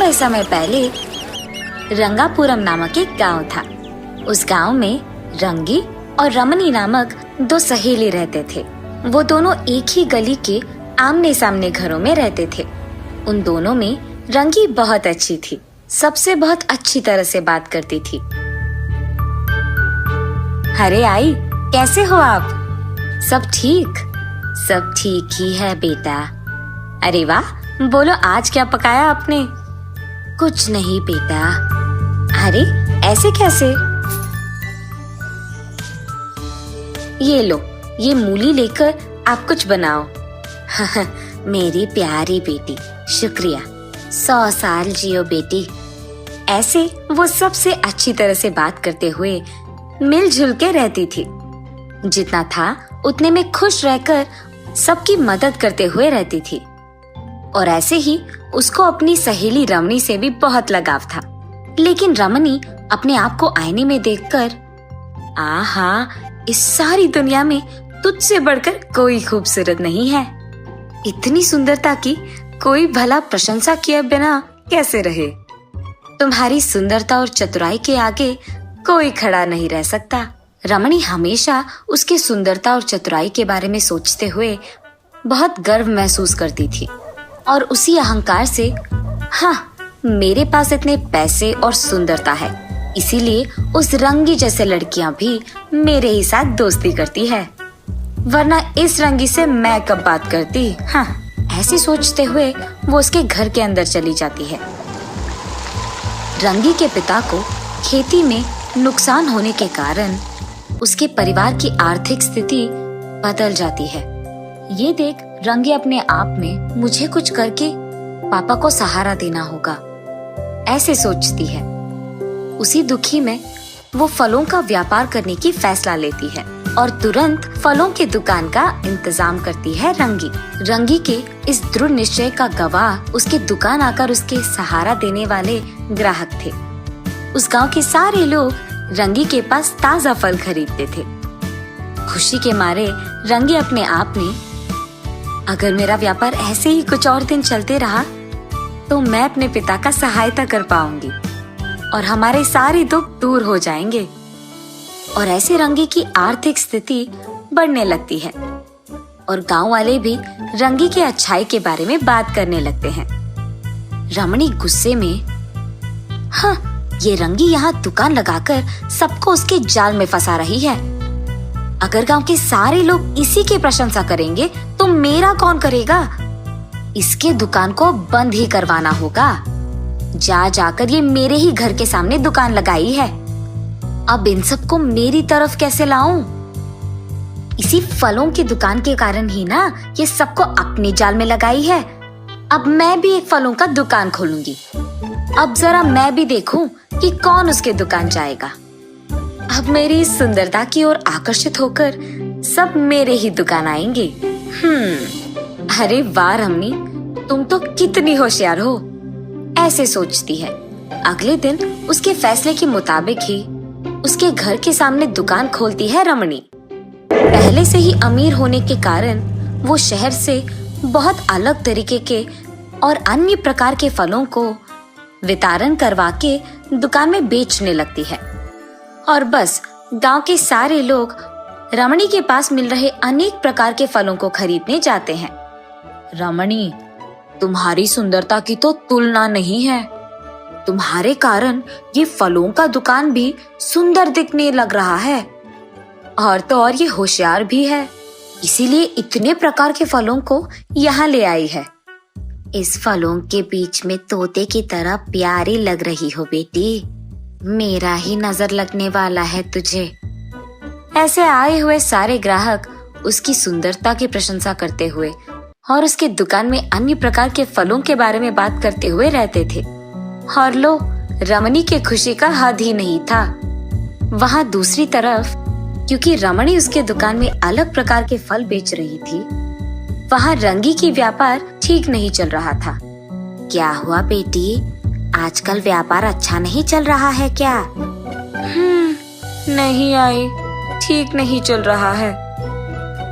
थोड़े समय पहले रंगापुरम नामक एक गांव था। उस गांव में रंगी और रमनी नामक दो सहेली रहते थे। वो दोनों एक ही गली के आमने सामने घरों में रहते थे। उन दोनों में रंगी बहुत अच्छी थी, सबसे बहुत अच्छी तरह से बात करती थी। अरे आई, कैसे हो आप? सब ठीक? सब ठीक ही है बेटा। अरे वाह, बोलो आज क्या पकाया आपने? कुछ नहीं बेटा। अरे ऐसे कैसे? ये लो, ये मूली लेकर आप कुछ बनाओ। मेरी प्यारी बेटी, शुक्रिया। 100 साल जियो बेटी। ऐसे वो सबसे अच्छी तरह से बात करते हुए मिलजुल के रहती थी। जितना था उतने में खुश रहकर सबकी मदद करते हुए रहती थी। और ऐसे ही उसको अपनी सहेली रमनी से भी बहुत लगाव था। लेकिन रमनी अपने आप को आईने में देखकर, आहा, इस सारी दुनिया में तुझसे बढ़कर कोई खूबसूरत नहीं है। इतनी सुंदरता की कोई भला प्रशंसा किए बिना कैसे रहे? तुम्हारी सुंदरता और चतुराई के आगे कोई खड़ा नहीं रह सकता। रमणी हमेशा उसकी सुंदरता और चतुराई के बारे में सोचते हुए बहुत गर्व महसूस करती थी और उसी अहंकार से, हाँ, मेरे पास इतने पैसे और सुंदरता है, इसीलिए उस रंगी जैसे लड़कियां भी मेरे ही साथ दोस्ती करती है, वरना इस रंगी से मैं कब बात करती। हाँ, ऐसे सोचते हुए वो उसके घर के अंदर चली जाती है। रंगी के पिता को खेती में नुकसान होने के कारण उसके परिवार की आर्थिक स्थिति बदल जाती है। ये देख रंगी अपने आप में, मुझे कुछ करके पापा को सहारा देना होगा, ऐसे सोचती है। उसी दुखी में वो फलों का व्यापार करने की फैसला लेती है और तुरंत फलों की दुकान का इंतजाम करती है रंगी। रंगी के इस दृढ़ निश्चय का गवाह उसके दुकान आकर उसके सहारा देने वाले ग्राहक थे। उस गांव के सारे लोग रंगी के पास ताजा फल खरीदते थे। खुशी के मारे रंगी अपने आप में, अगर मेरा व्यापार ऐसे ही कुछ और दिन चलते रहा तो मैं अपने पिता का सहायता कर पाऊंगी और हमारे सारे दुख दूर हो जाएंगे। और ऐसे रंगी की आर्थिक स्थिति बढ़ने लगती है और गांव वाले भी रंगी की अच्छाई के बारे में बात करने लगते हैं। रमणी गुस्से में, हाँ, ये रंगी यहाँ दुकान लगाकर सबको उसके जाल में फंसा रही है। अगर गांव के सारे लोग इसी की प्रशंसा करेंगे तो मेरा कौन करेगा? इसके दुकान को बंद ही करवाना होगा। जा जाकर ये मेरे ही घर के सामने दुकान लगाई है, अब इन सबको मेरी तरफ कैसे लाऊं? इसी फलों की दुकान के कारण ही ना ये सबको अपने जाल में लगाई है। अब मैं भी एक फलों का दुकान खोलूंगी। अब जरा मैं भी देखूं कि कौन उसके दुकान जाएगा। अब मेरी सुंदरता की ओर आकर्षित होकर सब मेरे ही दुकान आएंगे। अरे वाह रमनी, तुम तो कितनी होशियार हो, ऐसे सोचती है। अगले दिन उसके फैसले के मुताबिक ही उसके घर के सामने दुकान खोलती है रमणी। पहले से ही अमीर होने के कारण वो शहर से बहुत अलग तरीके के और अन्य प्रकार के फलों को वितरण करवा के दुकान में बेचने लगती है। और बस गांव के सारे लोग रमणी के पास मिल रहे अनेक प्रकार के फलों को खरीदने जाते हैं। रमणी, तुम्हारी सुंदरता की तो तुलना नहीं है। तुम्हारे कारण ये फलों का दुकान भी सुंदर दिखने लग रहा है और तो और ये होशियार भी है, इसीलिए इतने प्रकार के फलों को यहाँ ले आई है। इस फलों के बीच में तोते की तरह प्यारी लग रही हो बेटी, मेरा ही नजर लगने वाला है तुझे। ऐसे आए हुए सारे ग्राहक उसकी सुंदरता की प्रशंसा करते हुए और उसके दुकान में अन्य प्रकार के फलों के बारे में बात करते हुए रहते थे। और लो, रमणी के खुशी का हद ही नहीं था। वहाँ दूसरी तरफ, क्योंकि रमणी उसके दुकान में अलग प्रकार के फल बेच रही थी, वहाँ रंगी की व्यापार ठीक नहीं चल रहा था। क्या हुआ बेटी, आजकल व्यापार अच्छा नहीं चल रहा है क्या? नहीं आई, ठीक नहीं चल रहा है।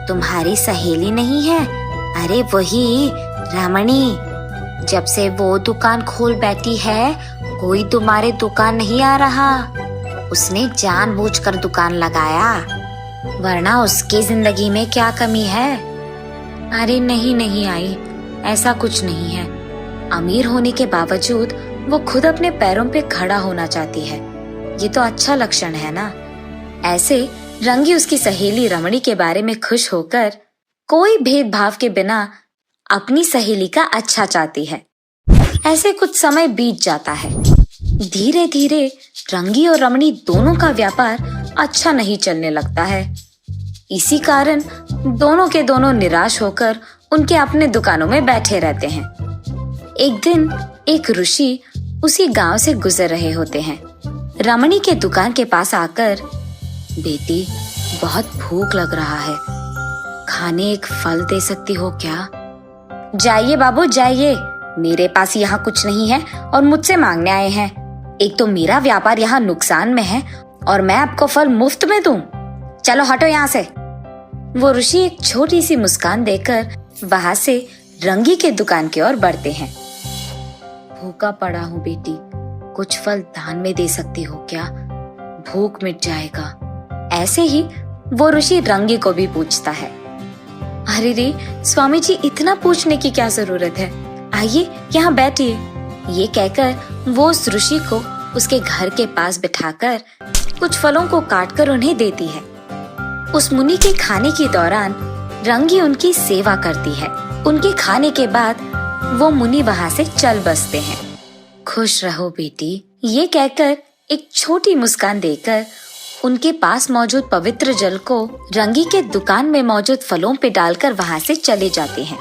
तुम्हारी सहेली नहीं है? अरे वही रमणी, जब से वो दुकान खोल बैठी है, कोई तुम्हारे दुकान नहीं आ रहा। उसने जानबूझकर दुकान लगाया, वरना उसकी जिंदगी में क्या कमी है? अरे नहीं आई, ऐसा कुछ नहीं है। अमीर होने के बावजूद वो खुद अपने पैरों पे खड़ा होना चाहती है। ये तो अच्छा लक्षण है ना। ऐसे रंगी उसकी सहेली रमणी के बारे में खुश होकर कोई भेदभाव के बिना अपनी सहेली का अच्छा चाहती है। ऐसे कुछ समय बीत जाता है। धीरे धीरे रंगी और रमणी दोनों का व्यापार अच्छा नहीं चलने लगता है। इसी कारण दोनों के दोनों निराश होकर उनके अपने दुकानों में बैठे रहते हैं। एक दिन एक ऋषि उसी गांव से गुजर रहे होते हैं। रमणी के दुकान के पास आकर, बेटी, बहुत भूख लग रहा है, खाने एक फल दे सकती हो क्या? जाइए बाबू जाइए, मेरे पास यहाँ कुछ नहीं है और मुझसे मांगने आए हैं। एक तो मेरा व्यापार यहाँ नुकसान में है और मैं आपको फल मुफ्त में दूं? चलो हटो यहाँ से। वो ऋषि एक छोटी सी मुस्कान देकर वहां से रंगी के दुकान की ओर बढ़ते हैं। भूखा पड़ा हूँ बेटी, कुछ फल दान में दे सकती हो क्या? भूख मिट जाएगा। ऐसे ही वो ऋषि रंगी को भी पूछता है। अरे रे स्वामी जी, इतना पूछने की क्या जरूरत है, आइए यहाँ बैठिए। ये कहकर वो उस ऋषि को उसके घर के पास बिठाकर कुछ फलों को काटकर उन्हें देती है। उस मुनि के खाने के दौरान रंगी उनकी सेवा करती है। उनके खाने के बाद वो मुनि वहाँ से चल बसते हैं। खुश रहो बेटी, ये कहकर एक छोटी मुस्कान देकर उनके पास मौजूद पवित्र जल को रंगी के दुकान में मौजूद फलों पे डालकर वहाँ से चले जाते हैं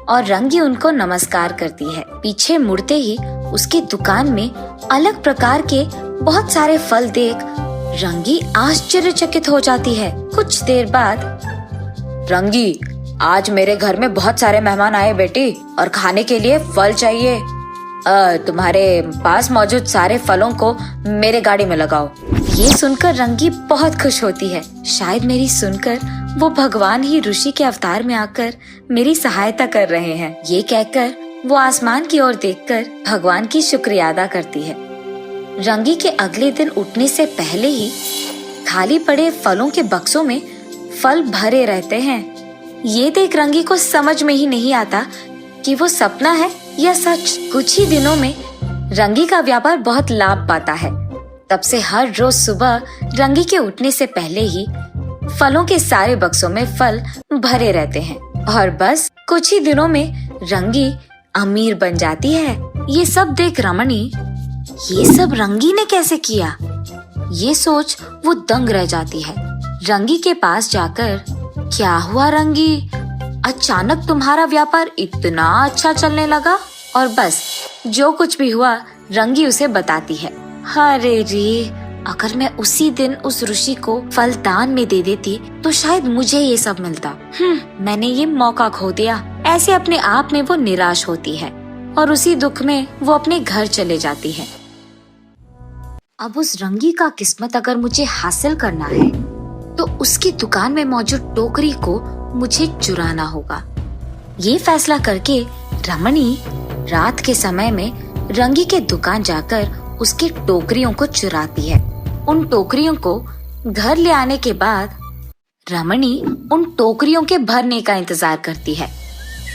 और रंगी उनको नमस्कार करती है। पीछे मुड़ते ही उसकी दुकान में अलग प्रकार के बहुत सारे फल देख रंगी आश्चर्यचकित हो जाती है। कुछ देर बाद, रंगी, आज मेरे घर में बहुत सारे मेहमान आए बेटी और खाने के लिए फल चाहिए। तुम्हारे पास मौजूद सारे फलों को मेरे गाड़ी में लगाओ। ये सुनकर रंगी बहुत खुश होती है। शायद मेरी सुनकर वो भगवान ही ऋषि के अवतार में आकर मेरी सहायता कर रहे हैं। ये कहकर वो आसमान की ओर देखकर भगवान की शुक्रिया अदा करती है। रंगी के अगले दिन उठने से पहले ही खाली पड़े फलों के बक्सों में फल भरे रहते हैं। ये देख रंगी को समझ में ही नहीं आता कि वो सपना है या सच। कुछ ही दिनों में रंगी का व्यापार बहुत लाभ पाता है। तब से हर रोज सुबह रंगी के उठने से पहले ही फलों के सारे बक्सों में फल भरे रहते हैं और बस कुछ ही दिनों में रंगी अमीर बन जाती है। ये सब देख रमणी, ये सब रंगी ने कैसे किया, ये सोच वो दंग रह जाती है। रंगी के पास जाकर, क्या हुआ रंगी, अचानक तुम्हारा व्यापार इतना अच्छा चलने लगा? और बस जो कुछ भी हुआ रंगी उसे बताती है। अरे रे, अगर मैं उसी दिन उस ऋषि को फल दान में दे देती तो शायद मुझे ये सब मिलता। मैंने ये मौका खो दिया। ऐसे अपने आप में वो निराश होती है और उसी दुख में वो अपने घर चले जाती है। अब उस रंगी का किस्मत अगर मुझे हासिल करना है तो उसकी दुकान में मौजूद टोकरी को मुझे चुराना होगा। ये फैसला करके रमणी रात के समय में रंगी के दुकान जाकर उसकी टोकरियों को चुराती है। उन टोकरियों को घर ले आने के बाद रमणी उन टोकरियों के भरने का इंतजार करती है।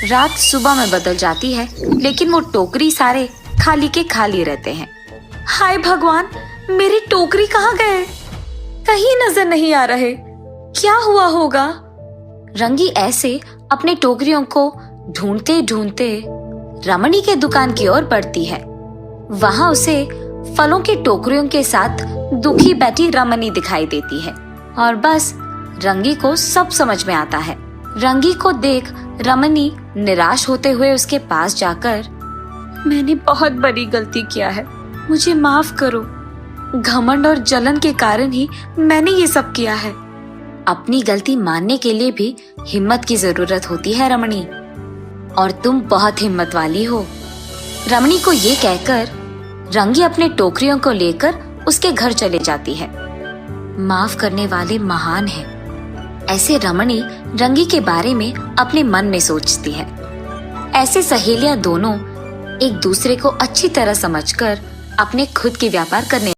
रात सुबह में बदल जाती है लेकिन वो टोकरी सारे खाली के खाली रहते हैं। हाय भगवान, मेरी टोकरी कहाँ गए? कहीं नजर नहीं आ रहे। क्या हुआ होगा? रंगी ऐसे अपने टोकरियों को ढूंढते ढूंढते रमणी के दुकान की ओर बढ़ती है। वहां उसे फलों की टोकरियों के साथ दुखी बैठी रमणी दिखाई देती है और बस रंगी को सब समझ में आता है। रंगी को देख रमणी निराश होते हुए उसके पास जाकर, मैंने बहुत बड़ी गलती किया है, मुझे माफ करो। घमंड और जलन के कारण ही मैंने ये सब किया है। अपनी गलती मानने के लिए भी हिम्मत की जरूरत होती है रमणी, और तुम बहुत हिम्मत वाली हो। रमणी को ये कहकर रंगी अपने टोकरियों को लेकर उसके घर चले जाती है। माफ करने वाले महान हैं, ऐसे रमणी रंगी के बारे में अपने मन में सोचती है। ऐसे सहेलियां दोनों एक दूसरे को अच्छी तरह समझकर अपने खुद के व्यापार करने